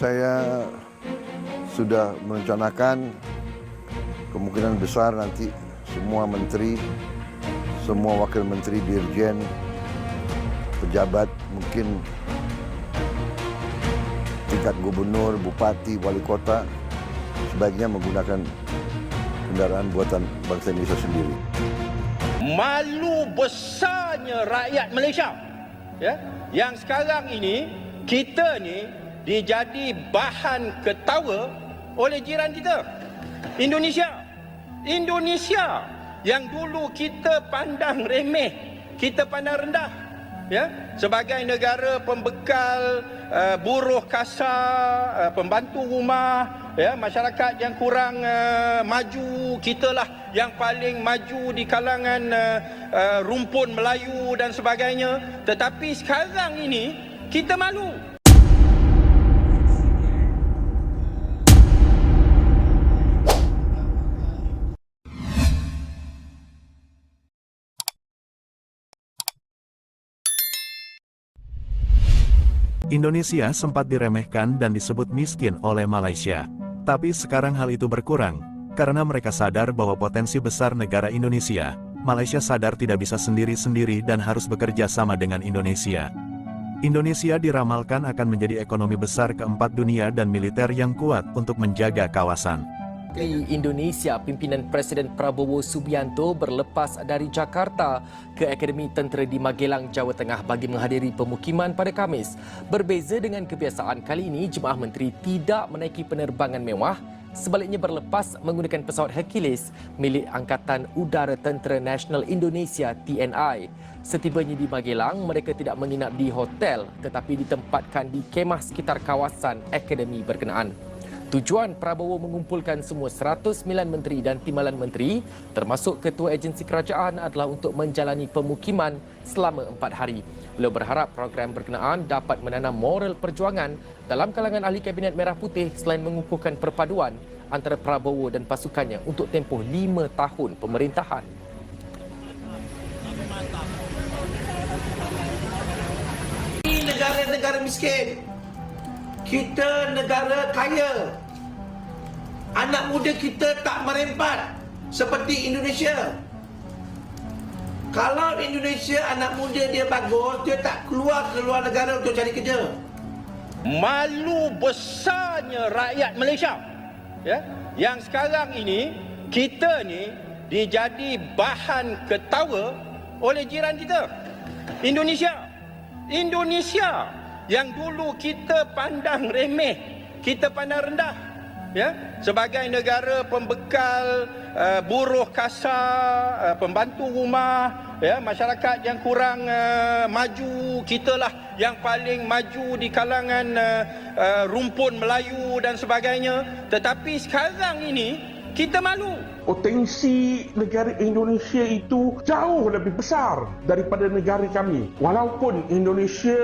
saya sudah merencanakan kemungkinan besar nanti semua menteri, semua wakil menteri, dirjen, pejabat, mungkin tingkat gubernur, bupati, wali kota, sebaiknya menggunakan kendaraan buatan bangsa Indonesia sendiri. Malu besarnya rakyat Malaysia, ya, yang sekarang ini kita ni dijadi bahan ketawa oleh jiran kita, Indonesia yang dulu kita pandang remeh, kita pandang rendah, ya, sebagai negara pembekal buruh kasar, pembantu rumah, ya, masyarakat yang kurang maju, kitalah yang paling maju di kalangan rumpun Melayu dan sebagainya. Tetapi sekarang ini kita malu. Indonesia sempat diremehkan dan disebut miskin oleh Malaysia. Tapi sekarang hal itu berkurang, karena mereka sadar bahwa potensi besar negara Indonesia. Malaysia sadar tidak bisa sendiri-sendiri dan harus bekerja sama dengan Indonesia. Indonesia diramalkan akan menjadi ekonomi besar keempat dunia dan militer yang kuat untuk menjaga kawasan. Di Indonesia, pimpinan Presiden Prabowo Subianto berlepas dari Jakarta ke Akademi Tentera di Magelang, Jawa Tengah bagi menghadiri pemukiman pada Khamis. Berbeza dengan kebiasaan, kali ini jemaah menteri tidak menaiki penerbangan mewah, sebaliknya berlepas menggunakan pesawat Hercules milik Angkatan Udara Tentera Nasional Indonesia TNI. Setibanya di Magelang, mereka tidak menginap di hotel tetapi ditempatkan di kemah sekitar kawasan akademi berkenaan. Tujuan Prabowo mengumpulkan semua 109 menteri dan timbalan menteri, termasuk ketua agensi kerajaan, adalah untuk menjalani pemukiman selama 4 hari. Beliau berharap program berkenaan dapat menanam moral perjuangan dalam kalangan ahli Kabinet Merah Putih selain mengukuhkan perpaduan antara Prabowo dan pasukannya untuk tempoh 5 tahun pemerintahan. Ini negara-negara miskin. Kita negara kaya. Anak muda kita tak merempat seperti Indonesia. Kalau Indonesia anak muda dia bagus, dia tak keluar negara untuk cari kerja. Malu besarnya rakyat Malaysia, ya, yang sekarang ini kita ni dijadi bahan ketawa oleh jiran kita, Indonesia yang dulu kita pandang remeh, kita pandang rendah, ya, sebagai negara pembekal buruh kasar, pembantu rumah, ya, masyarakat yang kurang maju, kitalah yang paling maju di kalangan rumpun Melayu dan sebagainya. Tetapi sekarang ini kita malu. Potensi negara Indonesia itu jauh lebih besar daripada negara kami. Walaupun Indonesia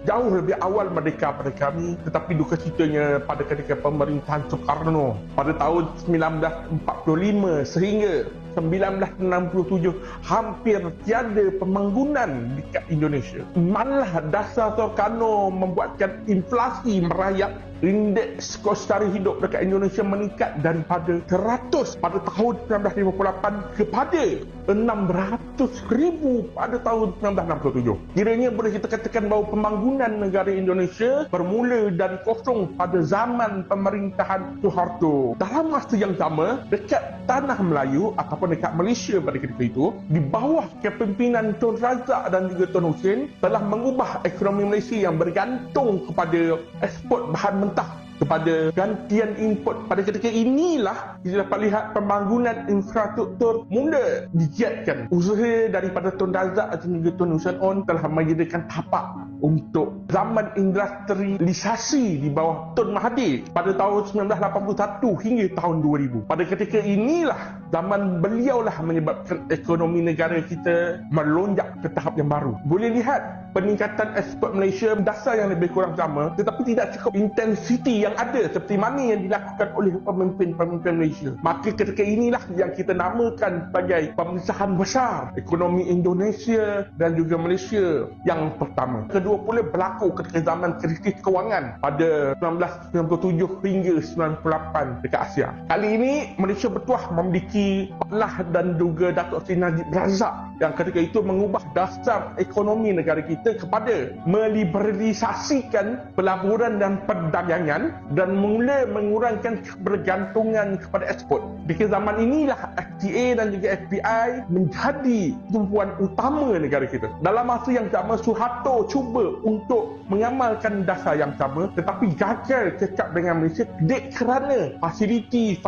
jauh lebih awal merdeka pada kami, tetapi duka citanya pada ketika pemerintahan Soekarno pada tahun 1945 sehingga 1967 hampir tiada pembangunan dekat Indonesia. Malah dasar Soekarno membuatkan inflasi merayap. Indeks kos tarikh hidup dekat Indonesia meningkat daripada 100 pada tahun 1958 kepada 600,000 pada tahun 1967. Kiranya boleh kita katakan bahawa pembangunan negara Indonesia bermula dari kosong pada zaman pemerintahan Suharto. Dalam masa yang sama, dekat tanah Melayu ataupun dekat Malaysia pada ketika itu, di bawah kepimpinan Tun Razak dan juga Tun Hussein, telah mengubah ekonomi Malaysia yang bergantung kepada ekspor bahan mentah kepada gantian import. Pada ketika inilah kita dapat lihat pembangunan infrastruktur mula digiatkan. Usaha daripada Tun Razak dan juga Tun Hussein On telah menjadikan tapak untuk zaman industrialisasi di bawah Tun Mahathir pada tahun 1981 hingga tahun 2000. Pada ketika inilah zaman beliaulah menyebabkan ekonomi negara kita melonjak ke tahap yang baru. Boleh lihat peningkatan ekspor Malaysia dasar yang lebih kurang sama, tetapi tidak cukup intensiti yang ada seperti mana yang dilakukan oleh pemimpin-pemimpin Malaysia. Maka ketika inilah yang kita namakan sebagai pemisahan besar ekonomi Indonesia dan juga Malaysia yang pertama. Kedua pula berlaku ketika zaman krisis kewangan pada 1997 hingga 98 dekat Asia. Kali ini Malaysia bertuah memiliki Allah dan juga Datuk Seri Najib Razak yang ketika itu mengubah dasar ekonomi negara kita kepada meliberalisasikan pelaburan dan perdagangan dan mula mengurangkan kebergantungan kepada ekspor. Di zaman inilah FTA dan juga FPI menjadi tumpuan utama negara kita. Dalam masa yang sama, Suharto cuba untuk mengamalkan dasar yang sama tetapi gagal cekap dengan Malaysia kerana fasiliti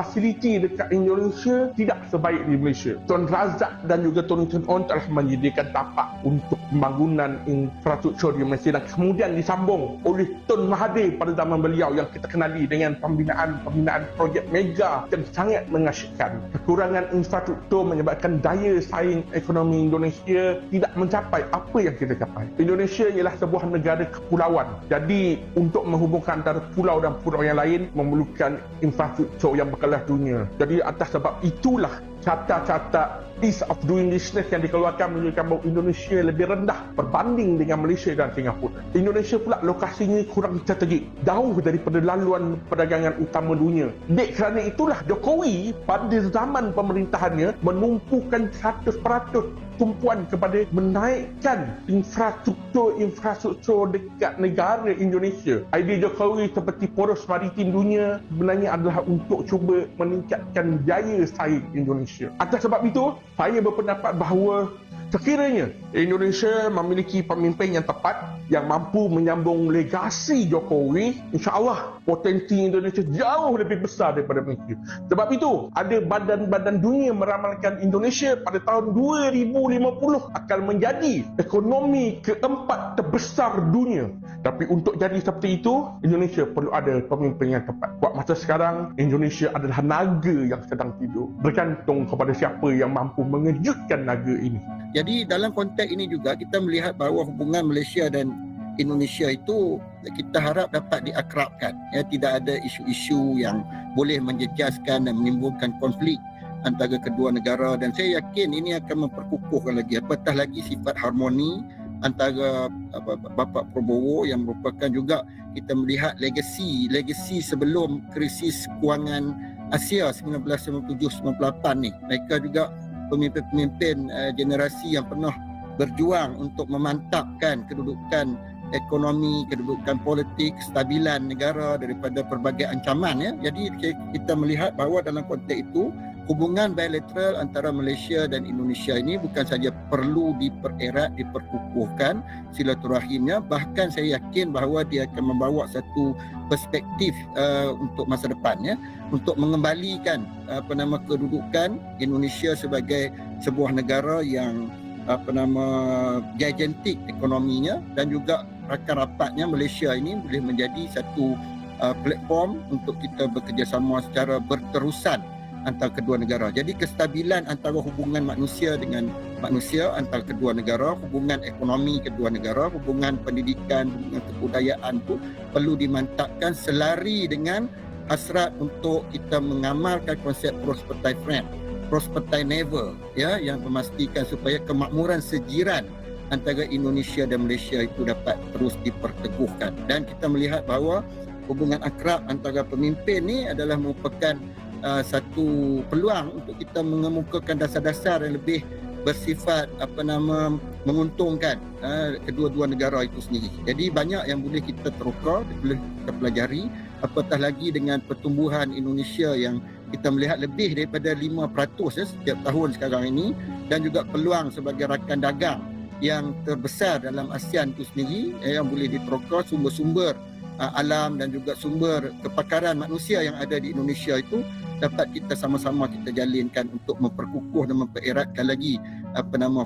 dekat Indonesia tidak sebaik di Malaysia. Tun Razak dan juga Tun On telah menyediakan tapak untuk pembangunan infrastruktur di Malaysia dan kemudian disambung oleh Tun Mahathir pada zaman beliau yang kita kenali dengan pembinaan projek mega yang sangat mengasyikkan. Kekurangan infrastruktur menyebabkan daya saing ekonomi Indonesia tidak mencapai apa yang kita capai. Indonesia ialah sebuah negara kepulauan. Jadi untuk menghubungkan antara pulau dan pulau yang lain memerlukan infrastruktur yang berkelas dunia. Jadi atas sebab itulah carta Ease of Doing Business yang dikeluarkan menunjukkan bahawa Indonesia lebih rendah berbanding dengan Malaysia dan Singapura. Indonesia pula lokasinya kurang strategik, jauh daripada laluan perdagangan utama dunia. Kerana itulah Jokowi pada zaman pemerintahannya menumpukan 100% tumpuan kepada menaikkan infrastruktur dekat negara Indonesia. Idea Jokowi seperti poros maritim dunia sebenarnya adalah untuk cuba meningkatkan daya saing Indonesia. Atas sebab itu, saya berpendapat bahawa sekiranya Indonesia memiliki pemimpin yang tepat yang mampu menyambung legasi Jokowi, insya-Allah potensi Indonesia jauh lebih besar daripada Malaysia. Sebab itu, ada badan-badan dunia meramalkan Indonesia pada tahun 2050 akan menjadi ekonomi keempat terbesar dunia. Tapi untuk jadi seperti itu, Indonesia perlu ada pemimpin yang tepat. Buat masa sekarang, Indonesia adalah naga yang sedang tidur. Bergantung kepada siapa yang mampu mengejutkan naga ini. Jadi dalam konteks ini juga kita melihat bahawa hubungan Malaysia dan Indonesia itu kita harap dapat diakrabkan. Ya, tidak ada isu-isu yang boleh menjejaskan dan menimbulkan konflik antara kedua negara, dan saya yakin ini akan memperkukuhkan lagi, apatah lagi sifat harmoni antara Bapak Prabowo yang merupakan juga kita melihat legasi sebelum krisis kewangan Asia 1997-98 ni. Mereka juga pemimpin-pemimpin generasi yang pernah berjuang untuk memantapkan kedudukan ekonomi, kedudukan politik, kestabilan negara daripada pelbagai ancaman. Ya. Jadi kita melihat bahawa dalam konteks itu hubungan bilateral antara Malaysia dan Indonesia ini bukan saja perlu dipererat, diperkukuhkan silaturahimnya, bahkan saya yakin bahawa dia akan membawa satu perspektif untuk masa depannya, untuk mengembalikan kedudukan Indonesia sebagai sebuah negara yang gigantik ekonominya, dan juga rakan-rapatnya Malaysia ini boleh menjadi satu platform untuk kita bekerjasama secara berterusan antara kedua negara. Jadi kestabilan antara hubungan manusia dengan manusia antara kedua negara, hubungan ekonomi kedua negara, hubungan pendidikan, hubungan kebudayaan itu perlu dimantapkan selari dengan hasrat untuk kita mengamalkan konsep prosperity friend, prosperity neighbor, ya, yang memastikan supaya kemakmuran sejiran antara Indonesia dan Malaysia itu dapat terus diperteguhkan. Dan kita melihat bahawa hubungan akrab antara pemimpin ni adalah merupakan satu peluang untuk kita mengemukakan dasar-dasar yang lebih bersifat menguntungkan kedua-dua negara itu sendiri. Jadi banyak yang boleh kita teroka, boleh kita pelajari, apatah lagi dengan pertumbuhan Indonesia yang kita melihat lebih daripada 5% setiap tahun sekarang ini, dan juga peluang sebagai rakan dagang yang terbesar dalam ASEAN itu sendiri, yang boleh diteroka sumber-sumber alam dan juga sumber kepakaran manusia yang ada di Indonesia itu dapat kita sama-sama kita jalinkan untuk memperkukuh dan mempereratkan lagi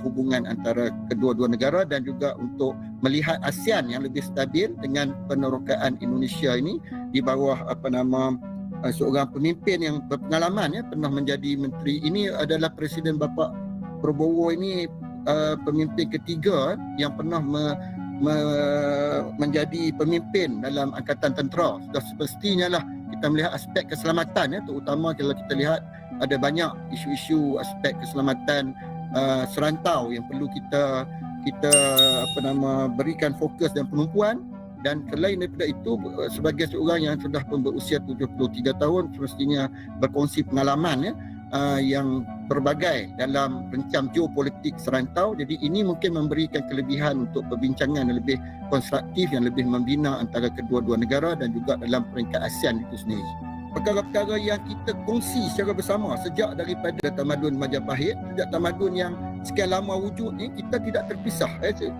hubungan antara kedua-dua negara, dan juga untuk melihat ASEAN yang lebih stabil dengan penerokaan Indonesia ini di bawah seorang pemimpin yang berpengalaman, ya, pernah menjadi menteri. Ini adalah Presiden Bapak Prabowo ini pemimpin ketiga yang pernah menjadi pemimpin dalam angkatan tentera. Sudah semestinya lah kita melihat aspek keselamatan, terutama kalau kita lihat ada banyak isu-isu aspek keselamatan serantau yang perlu kita berikan fokus dan penumpuan. Dan selain daripada itu, sebagai seorang yang sudah pun berusia 73 tahun, semestinya berkongsi pengalaman yang berbagai dalam rencam geopolitik serantau. Jadi ini mungkin memberikan kelebihan untuk perbincangan yang lebih konstruktif, yang lebih membina antara kedua-dua negara dan juga dalam peringkat ASEAN itu sendiri. Perkara-perkara yang kita kongsi secara bersama sejak daripada tamadun Majapahit, sejak tamadun yang sekian lama wujud ni, kita tidak terpisah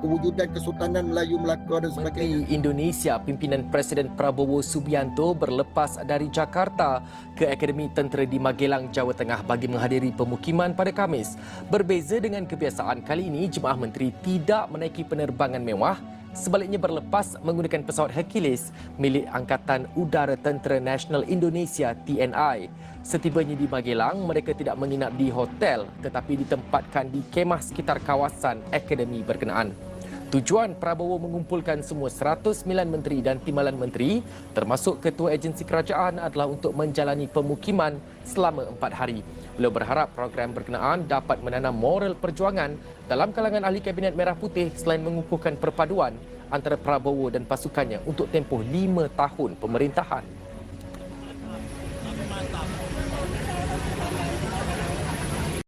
kewujudan Kesultanan Melayu Melaka dan sebagainya. Menteri Indonesia pimpinan Presiden Prabowo Subianto berlepas dari Jakarta ke Akademi Tentera di Magelang, Jawa Tengah bagi menghadiri pemukiman pada Khamis. Berbeza dengan kebiasaan, kali ini jemaah menteri tidak menaiki penerbangan mewah. Sebaliknya berlepas menggunakan pesawat Hercules milik Angkatan Udara Tentera Nasional Indonesia TNI. Setibanya di Magelang, mereka tidak menginap di hotel tetapi ditempatkan di kemah sekitar kawasan akademi berkenaan. Tujuan Prabowo mengumpulkan semua 109 menteri dan timbalan menteri termasuk ketua agensi kerajaan adalah untuk menjalani pemukiman selama 4 hari. Beliau berharap program berkenaan dapat menanam moral perjuangan dalam kalangan ahli Kabinet Merah Putih selain mengukuhkan perpaduan antara Prabowo dan pasukannya untuk tempoh 5 tahun pemerintahan.